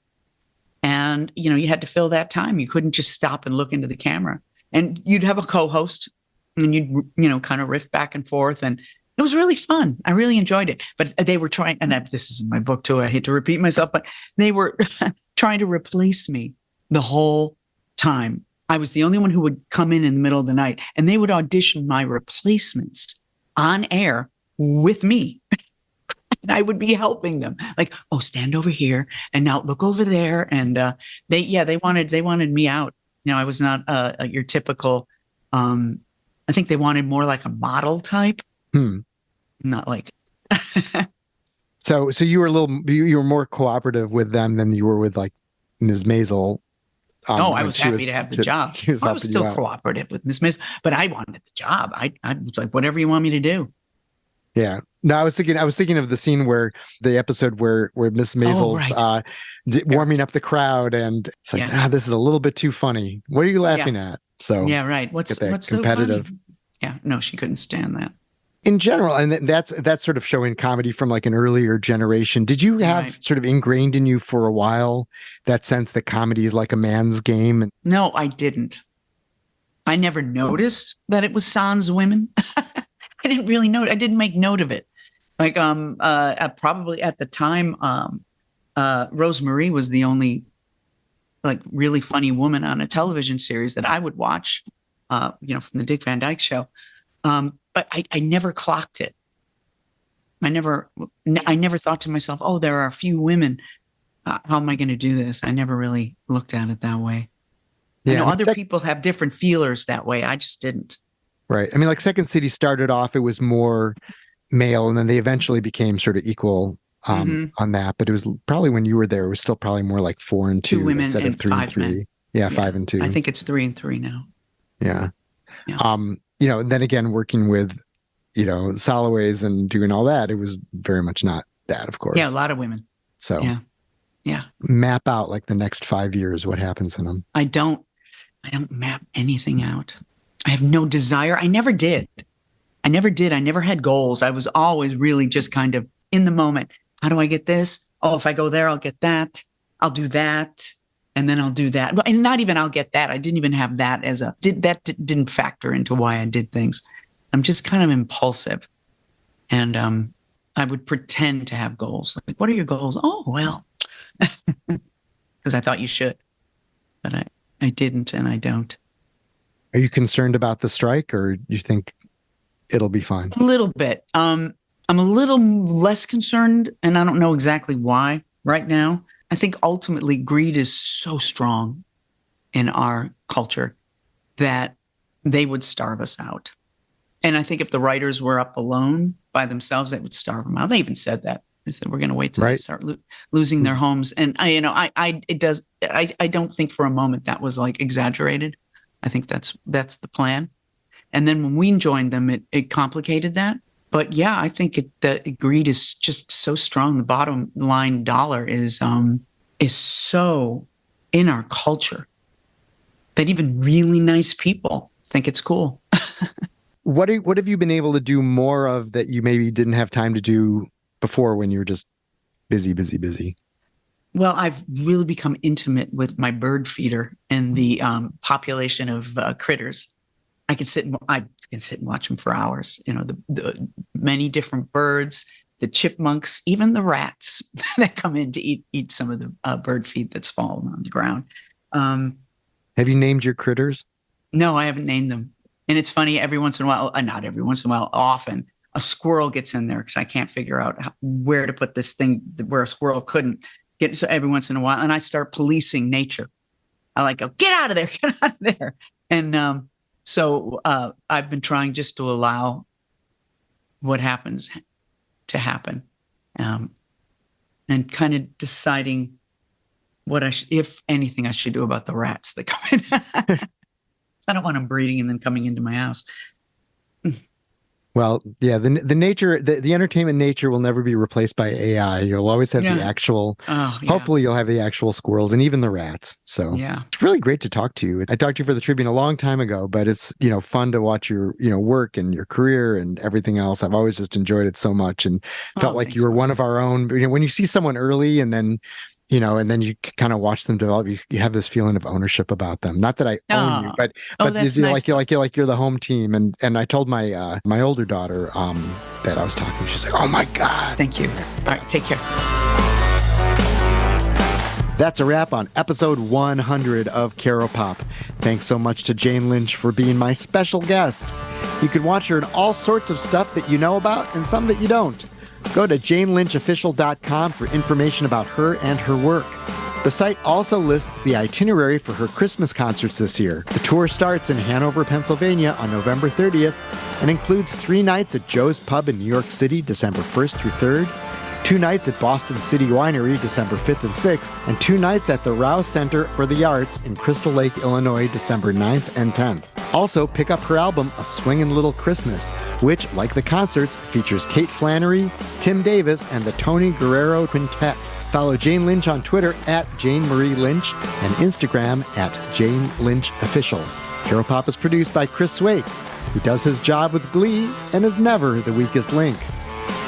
And, you had to fill that time. You couldn't just stop and look into the camera. And you'd have a co-host and you'd, kind of riff back and forth. And it was really fun. I really enjoyed it. But they were trying, and this is in my book too, I hate to repeat myself, but they were trying to replace me the whole time. I was the only one who would come in the middle of the night, and they would audition my replacements on air with me. And I would be helping them, like, oh, stand over here and now look over there. And they wanted me out. I was not your typical. I think they wanted more like a model type, not like. So you were you were more cooperative with them than you were with like Ms. Maisel. I was happy to have the job. I was still cooperative with Ms. Maisel, but I wanted the job. I was like, whatever you want me to do. Yeah. No, I was thinking of the scene where the episode where Miss Maisel's warming up the crowd, and it's like, this is a little bit too funny. What are you laughing at? So right. What's competitive? So funny? Yeah, no, she couldn't stand that. In general, and that's sort of showing comedy from like an earlier generation. Did you have sort of ingrained in you for a while that sense that comedy is like a man's game? No, I didn't. I never noticed that it was sans women. I didn't really know. I didn't make note of it. Like, probably at the time, Rosemarie was the only like really funny woman on a television series that I would watch, from the Dick Van Dyke Show. But I never clocked it. I never thought to myself, oh, there are a few women. How am I going to do this? I never really looked at it that way. Yeah, I know other people have different feelers that way. I just didn't. Right. I mean, like Second City started off, it was more male, and then they eventually became sort of equal on that. But it was probably when you were there, it was still probably more like 4 and 2 women instead of 3 and 3. Men. Yeah, 5 and 2. I think it's 3 and 3 now. Yeah. And then again, working with, Soloways and doing all that, it was very much not that, of course. Yeah, a lot of women. So yeah. Map out like the next 5 years, what happens in them. I don't map anything out. I have no desire. I never did. I never had goals. I was always really just kind of in the moment. How do I get this? Oh, if I go there, I'll get that. I'll do that. And then I'll do that. And not even I'll get that. I didn't even have that didn't factor into why I did things. I'm just kind of impulsive. And I would pretend to have goals. Like, what are your goals? Oh, well, because I thought you should. But I didn't, and I don't. Are you concerned about the strike, or you think it'll be fine? A little bit. I'm a little less concerned, and I don't know exactly why right now. I think ultimately greed is so strong in our culture that they would starve us out. And I think if the writers were up alone by themselves, they would starve them out. They even said that. They said, we're going to wait till they start losing their homes. And I don't think for a moment that was like exaggerated. I think that's the plan. And then when we joined them, it complicated that. But yeah, I think the greed is just so strong. The bottom line dollar is so in our culture that even really nice people think it's cool. What have you been able to do more of that you maybe didn't have time to do before when you were just busy? Well, I've really become intimate with my bird feeder and the population of critters. I can sit and watch them for hours. The many different birds, the chipmunks, even the rats that come in to eat some of the bird feed that's fallen on the ground. Have you named your critters? No, I haven't named them. And it's funny, every once in a while, not every once in a while, often a squirrel gets in there because I can't figure out where to put this thing where a squirrel couldn't get. So every once in a while, and I start policing nature. I go, get out of there. And so I've been trying just to allow what happens to happen, and kind of deciding what if anything, I should do about the rats that come in. I don't want them breeding and then coming into my house. Well, yeah, the nature, the entertainment nature will never be replaced by AI. You'll always have the actual, hopefully you'll have the actual squirrels and even the rats. So it's really great to talk to you. I talked to you for the Tribune a long time ago, but it's, fun to watch your, work and your career and everything else. I've always just enjoyed it so much and felt like you were one of our own. When you see someone early and then you kind of watch them develop. You have this feeling of ownership about them. Not that I own you, but that's nice. like you're the home team. And I told my my older daughter that I was talking. She's like, "Oh my God!" Thank you. All right, take care. That's a wrap on episode 100 of Caropop. Thanks so much to Jane Lynch for being my special guest. You can watch her in all sorts of stuff that you know about and some that you don't. Go to janelynchofficial.com for information about her and her work. The site also lists the itinerary for her Christmas concerts this year. The tour starts in Hanover, Pennsylvania on November 30th and includes 3 nights at Joe's Pub in New York City, December 1st through 3rd, 2 nights at Boston City Winery, December 5th and 6th, and 2 nights at the Rouse Center for the Arts in Crystal Lake, Illinois, December 9th and 10th. Also, pick up her album, A Swingin' Little Christmas, which, like the concerts, features Kate Flannery, Tim Davis, and the Tony Guerrero Quintet. Follow Jane Lynch on Twitter at Jane Marie Lynch and Instagram at Jane Lynch Official. Caropop is produced by Chris Swake, who does his job with glee and is never the weakest link.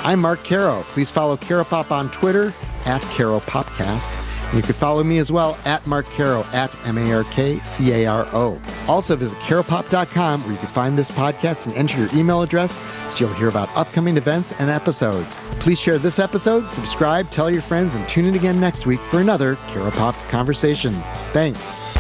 I'm Mark Caro. Please follow Caropop on Twitter at CaroPopcast You can follow me as well at Mark Caro, at MarkCaro. Also visit caropop.com where you can find this podcast and enter your email address so you'll hear about upcoming events and episodes. Please share this episode, subscribe, tell your friends, and tune in again next week for another Caropop conversation. Thanks.